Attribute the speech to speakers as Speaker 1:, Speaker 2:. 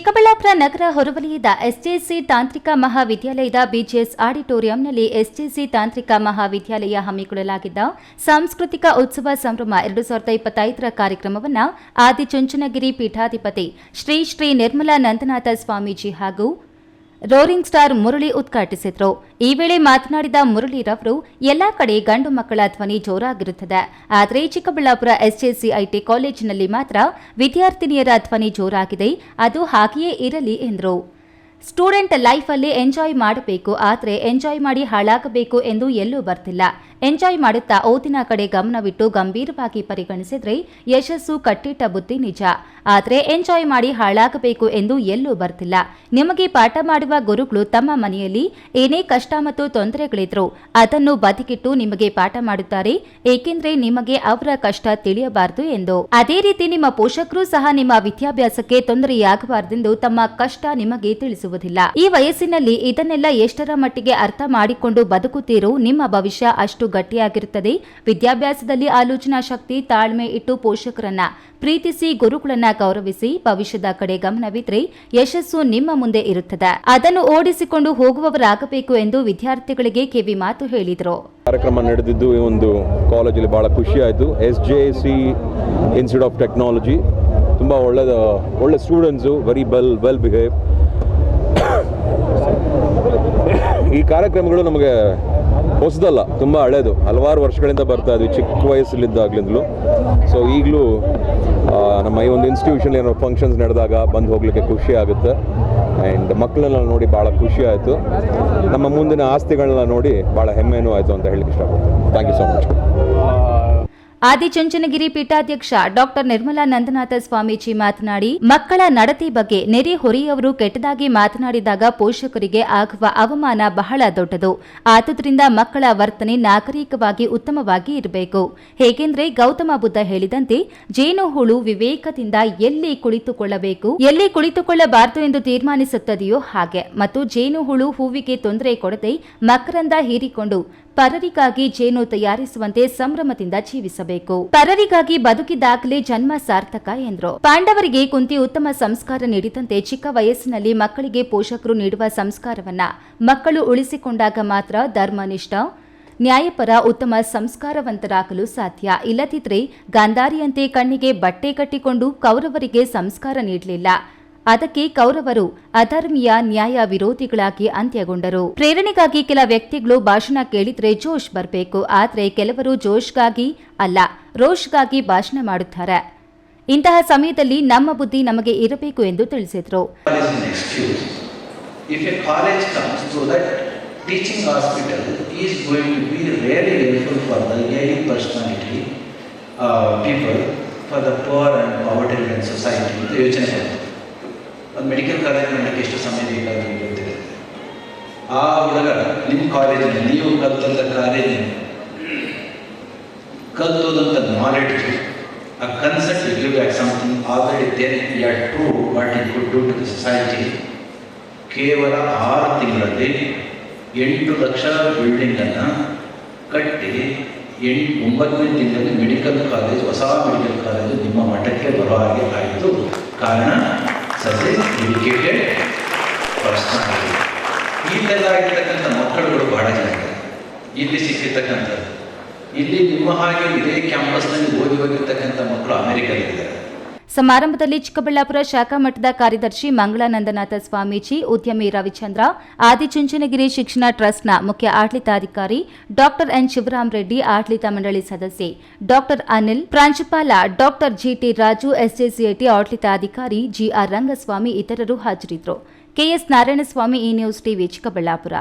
Speaker 1: ಚಿಕ್ಕಬಳ್ಳಾಪುರ ನಗರ ಹೊರವಲಯದ ಎಸ್ಜೆಸಿ ತಾಂತ್ರಿಕ ಮಹಾವಿದ್ಯಾಲಯದ ಬಿಜಿಎಸ್ ಆಡಿಟೋರಿಯಂನಲ್ಲಿ ಎಸ್ಜೆಸಿ ತಾಂತ್ರಿಕ ಮಹಾವಿದ್ಯಾಲಯ ಹಮ್ಮಿಕೊಳ್ಳಲಾಗಿದ್ದ ಸಾಂಸ್ಕೃತಿಕ ಉತ್ಸವ ಸಂಭ್ರಮ 2025ರ ಕಾರ್ಯಕ್ರಮವನ್ನು ಆದಿಚುಂಚನಗಿರಿ ಪೀಠಾಧಿಪತಿ ಶ್ರೀ ಶ್ರೀ ನಿರ್ಮಲಾ ನಂದನಾಥ ಸ್ವಾಮೀಜಿ ಹಾಗೂ ರೋರಿಂಗ್ ಸ್ಟಾರ್ ಮುರಳಿ ಉದ್ಘಾಟಿಸಿದರು. ಈ ವೇಳೆ ಮಾತನಾಡಿದ ಮುರಳಿರವರು ಎಲ್ಲಾ ಕಡೆ ಗಂಡು ಮಕ್ಕಳ ಧ್ವನಿ ಜೋರಾಗಿರುತ್ತದೆ, ಆದರೆ ಚಿಕ್ಕಬಳ್ಳಾಪುರ ಎಸ್ಜೆಸಿ ಐಟಿ ಕಾಲೇಜಿನಲ್ಲಿ ಮಾತ್ರ ವಿದ್ಯಾರ್ಥಿನಿಯರ ಧ್ವನಿ ಜೋರಾಗಿದೆ. ಅದು ಹಾಗೆಯೇ ಇರಲಿ ಎಂದರು. ಸ್ಟೂಡೆಂಟ್ ಲೈಫಲ್ಲಿ ಎಂಜಾಯ್ ಮಾಡಬೇಕು, ಆದರೆ ಎಂಜಾಯ್ ಮಾಡಿ ಹಾಳಾಗಬೇಕು ಎಂದು ಎಲ್ಲೂ ಬರ್ತಿಲ್ಲ. ಎಂಜಾಯ್ ಮಾಡುತ್ತಾ ಓದಿನ ಕಡೆ ಗಮನವಿಟ್ಟು ಗಂಭೀರವಾಗಿ ಪರಿಗಣಿಸಿದ್ರೆ ಯಶಸ್ಸು ಕಟ್ಟಿಟ್ಟ ಬುದ್ಧಿ ನಿಜ. ಆದರೆ ಎಂಜಾಯ್ ಮಾಡಿ ಹಾಳಾಗಬೇಕು ಎಂದು ಎಲ್ಲೂ ಬರ್ತಿಲ್ಲ. ನಿಮಗೆ ಪಾಠ ಮಾಡುವ ಗುರುಗಳು ತಮ್ಮ ಮನೆಯಲ್ಲಿ ಏನೇ ಕಷ್ಟ ಮತ್ತು ತೊಂದರೆಗಳಿದ್ರು ಅದನ್ನು ಬದಿಗಿಟ್ಟು ನಿಮಗೆ ಪಾಠ ಮಾಡುತ್ತಾರೆ, ಏಕೆಂದ್ರೆ ನಿಮಗೆ ಅವರ ಕಷ್ಟ ತಿಳಿಯಬಾರದು ಎಂದು. ಅದೇ ರೀತಿ ನಿಮ್ಮ ಪೋಷಕರು ಸಹ ನಿಮ್ಮ ವಿದ್ಯಾಭ್ಯಾಸಕ್ಕೆ ತೊಂದರೆಯಾಗಬಾರದೆಂದು ತಮ್ಮ ಕಷ್ಟ ನಿಮಗೆ ತಿಳಿಸುವುದಿಲ್ಲ. ಈ ವಯಸ್ಸಿನಲ್ಲಿ ಇದನ್ನೆಲ್ಲ ಎಷ್ಟರ ಮಟ್ಟಿಗೆ ಅರ್ಥ ಮಾಡಿಕೊಂಡು ಬದುಕುತ್ತೀರೋ ನಿಮ್ಮ ಭವಿಷ್ಯ ಅಷ್ಟು ಗಟ್ಟಿಯಾಗಿರುತ್ತದೆ. ವಿದ್ಯಾಭ್ಯಾಸದಲ್ಲಿ ಆಲೋಚನಾ ಶಕ್ತಿ, ತಾಳ್ಮೆ ಇಟ್ಟು ಪೋಷಕರನ್ನ ಪ್ರೀತಿಸಿ ಗುರುಗಳನ್ನ ಗೌರವಿಸಿ ಭವಿಷ್ಯದ ಕಡೆ ಗಮನವಿದ್ರೆ ಯಶಸ್ಸು ನಿಮ್ಮ ಮುಂದೆ ಇರುತ್ತದೆ. ಅದನ್ನು ಓಡಿಸಿಕೊಂಡು ಹೋಗುವವರಾಗಬೇಕು ಎಂದು ವಿದ್ಯಾರ್ಥಿಗಳಿಗೆ ಕಿವಿ ಮಾತು ಹೇಳಿದರು.
Speaker 2: ಕಾರ್ಯಕ್ರಮ ನಡೆದಿದ್ದು ಈ ಒಂದು ಕಾಲೇಜಲ್ಲಿ ಬಹಳ ಖುಷಿ ಆಯಿತು. SJC ಇನ್ಸ್ಟಿಟ್ಯೂಟ್ ಆಫ್ ಟೆಕ್ನಾಲಜಿ ತುಂಬ ಒಳ್ಳೆ ಸ್ಟೂಡೆಂಟ್ಸು, ವೆರಿ ವೆಲ್ ಬಿಹೇವ್. ಈ ಕಾರ್ಯಕ್ರಮಗಳು ನಮಗೆ ಹೊಸದಲ್ಲ, ತುಂಬ ಹಳೇದು, ಹಲವಾರು ವರ್ಷಗಳಿಂದ ಬರ್ತಾ ಇದ್ವಿ ಚಿಕ್ಕ ವಯಸ್ಸಲ್ಲಿದ್ದಾಗಲಿಂದಲೂ. ಸೊ ಈಗಲೂ ನಮ್ಮ ಈ ಒಂದು ಇನ್ಸ್ಟಿಟ್ಯೂಷನ್ ಏನೋ ಫಂಕ್ಷನ್ಸ್ ನಡೆದಾಗ ಬಂದು ಹೋಗ್ಲಿಕ್ಕೆ ಖುಷಿ ಆಗುತ್ತೆ. ಆ್ಯಂಡ್ ಮಕ್ಕಳನ್ನ ನೋಡಿ ಭಾಳ ಖುಷಿ ಆಯಿತು. ನಮ್ಮ ಮುಂದಿನ ಆಸ್ತಿಗಳನ್ನ ನೋಡಿ ಭಾಳ ಹೆಮ್ಮೆನೂ ಆಯಿತು ಅಂತ ಹೇಳಲಿಕ್ಕೆ ಇಷ್ಟಪಡ್ತೀನಿ. Thank you so much.
Speaker 1: Adichunchanagiri ಪೀಠಾಧ್ಯಕ್ಷ ಡಾಕ್ಟರ್ ನಿರ್ಮಲಾ ನಂದನಾಥ ಸ್ವಾಮೀಜಿ ಮಾತನಾಡಿ, ಮಕ್ಕಳ ನಡತೆ ಬಗ್ಗೆ ನೆರೆಹೊರೆಯವರು ಕೆಟ್ಟದಾಗಿ ಮಾತನಾಡಿದಾಗ ಪೋಷಕರಿಗೆ ಆಗುವ ಅವಮಾನ ಬಹಳ ದೊಡ್ಡದು. ಆದುದರಿಂದ ಮಕ್ಕಳ ವರ್ತನೆ ನಾಗರಿಕವಾಗಿ ಉತ್ತಮವಾಗಿ ಇರಬೇಕು. ಹೇಗೆಂದ್ರೆ ಗೌತಮ ಬುದ್ಧ ಹೇಳಿದಂತೆ ಜೇನು ಹುಳು ವಿವೇಕದಿಂದ ಎಲ್ಲಿ ಕುಳಿತುಕೊಳ್ಳಬೇಕು, ಎಲ್ಲಿ ಕುಳಿತುಕೊಳ್ಳಬಾರದು ಎಂದು ತೀರ್ಮಾನಿಸುತ್ತದೆಯೋ ಹಾಗೆ, ಮತ್ತು ಜೇನು ಹುಳು ಹೂವಿಗೆ ತೊಂದರೆ ಕೊಡದೆ ಮಕರಂದ ಹೀರಿಕೊಂಡು ಪರರಿಗಾಗಿ ಜೇನು ತಯಾರಿಸುವಂತೆ ಸಂಭ್ರಮದಿಂದ ಜೀವಿಸಬೇಕು. ಪರರಿಗಾಗಿ ಬದುಕಿದಾಗಲೇ ಜನ್ಮ ಸಾರ್ಥಕ ಎಂದರು. ಪಾಂಡವರಿಗೆ ಕುಂತಿ ಉತ್ತಮ ಸಂಸ್ಕಾರ ನೀಡಿದಂತೆ ಚಿಕ್ಕ ವಯಸ್ಸಿನಲ್ಲಿ ಮಕ್ಕಳಿಗೆ ಪೋಷಕರು ನೀಡುವ ಸಂಸ್ಕಾರವನ್ನ ಮಕ್ಕಳು ಉಳಿಸಿಕೊಂಡಾಗ ಮಾತ್ರ ಧರ್ಮನಿಷ್ಠ, ನ್ಯಾಯಪರ, ಉತ್ತಮ ಸಂಸ್ಕಾರವಂತರಾಗಲು ಸಾಧ್ಯ. ಇಲ್ಲದಿದ್ರೆ ಗಾಂಧಾರಿಯಂತೆ ಕಣ್ಣಿಗೆ ಬಟ್ಟೆ ಕಟ್ಟಿಕೊಂಡು ಕೌರವರಿಗೆ ಸಂಸ್ಕಾರ ನೀಡಲಿಲ್ಲ. ಅದಕ್ಕೆ ಕೌರವರು ಅಧರ್ಮೀಯ ನ್ಯಾಯ ವಿರೋಧಿಗಳಾಗಿ ಅಂತ್ಯಗೊಂಡರು. ಪ್ರೇರಣೆಗಾಗಿ ಕೆಲ ವ್ಯಕ್ತಿಗಳು ಭಾಷಣ ಕೇಳಿದ್ರೆ ಜೋಶ್ ಬರಬೇಕು, ಆದರೆ ಕೆಲವರು ಜೋಶ್ಗಾಗಿ ಅಲ್ಲ ರೋಷ್ಗಾಗಿ ಭಾಷಣ ಮಾಡುತ್ತಾರೆ. ಇಂತಹ ಸಮಯದಲ್ಲಿ ನಮ್ಮ ಬುದ್ಧಿ ನಮಗೆ ಇರಬೇಕು ಎಂದು ತಿಳಿಸಿದರು.
Speaker 3: ಒಂದು ಮೆಡಿಕಲ್ ಕಾಲೇಜ್ ಮಾಡಲಿಕ್ಕೆ ಎಷ್ಟು ಸಮಯ ಬೇಕಾಗಿ ಗೊತ್ತಿದೆ. ಆ ಹುಡುಗ ನಿಮ್ಮ ಕಾಲೇಜಿನ ನೀವು ಕಲಿತಂಥ ಕಾಲೇಜಿನ ಕಲಿತೋದಂಥ ನಾಲೆಡ್ಜ್, ಆ concept will give back something already there you had to what you could do to the society. ಕೇವಲ 6 ತಿಂಗಳಲ್ಲಿ 8 ಲಕ್ಷ ಬಿಲ್ಡಿಂಗನ್ನು ಕಟ್ಟಿ 9ನೇ ತಿಂಗಳಲ್ಲಿ ಮೆಡಿಕಲ್ ಕಾಲೇಜ್, ಹೊಸ ಮೆಡಿಕಲ್ ಕಾಲೇಜು ನಿಮ್ಮ ಮಠಕ್ಕೆ ಬರೋ ಹಾಗೆ ಆಯಿತು. ಕಾರಣ ಎಜುಕೇಟೆಡ್ ಪರ್ಸನಾಲಿಟಿ. ಇಲ್ಲೆಲ್ಲ ಆಗಿರ್ತಕ್ಕಂಥ ಮಕ್ಕಳುಗಳು ಬಹಳ ಜನ ಇಲ್ಲಿ ಸಿಕ್ಕಿರ್ತಕ್ಕಂಥದ್ದು. ಇಲ್ಲಿ ನಿಮ್ಮ ಹಾಗೆ ಇದೇ ಕ್ಯಾಂಪಸ್ನಲ್ಲಿ ಓದಿ ಹೋಗಿರ್ತಕ್ಕಂಥ ಮಕ್ಕಳು ಅಮೆರಿಕದಲ್ಲಿದ್ದಾರೆ.
Speaker 1: ಸಮಾರಂಭದಲ್ಲಿ ಚಿಕ್ಕಬಳ್ಳಾಪುರ ಶಾಖಾ ಮಠದ ಕಾರ್ಯದರ್ಶಿ ಮಂಗಳಾನಂದನಾಥ ಸ್ವಾಮೀಜಿ, ಉದ್ಯಮಿ ರವಿಚಂದ್ರ, ಆದಿಚುಂಚನಗಿರಿ ಶಿಕ್ಷಣ ಟ್ರಸ್ಟ್ನ ಮುಖ್ಯ ಆಡಳಿತಾಧಿಕಾರಿ ಡಾಕ್ಟರ್ ಎನ್ ಶಿವರಾಮ್ ರೆಡ್ಡಿ, ಆಡಳಿತ ಮಂಡಳಿ ಸದಸ್ಯೆ ಡಾಕ್ಟರ್ ಅನಿಲ್, ಪ್ರಾಂಶುಪಾಲ ಡಾಕ್ಟರ್ ಜಿಟಿ ರಾಜು, ಎಸ್ಜೆಸಿಐಟಿ ಆಡಳಿತಾಧಿಕಾರಿ ಜಿಆರ್ ರಂಗಸ್ವಾಮಿ ಇತರರು ಹಾಜರಿದ್ದರು. ಕೆಎಸ್ ನಾರಾಯಣಸ್ವಾಮಿ, ಈ ನ್ಯೂಸ್ ಟಿವಿ, ಚಿಕ್ಕಬಳ್ಳಾಪುರ.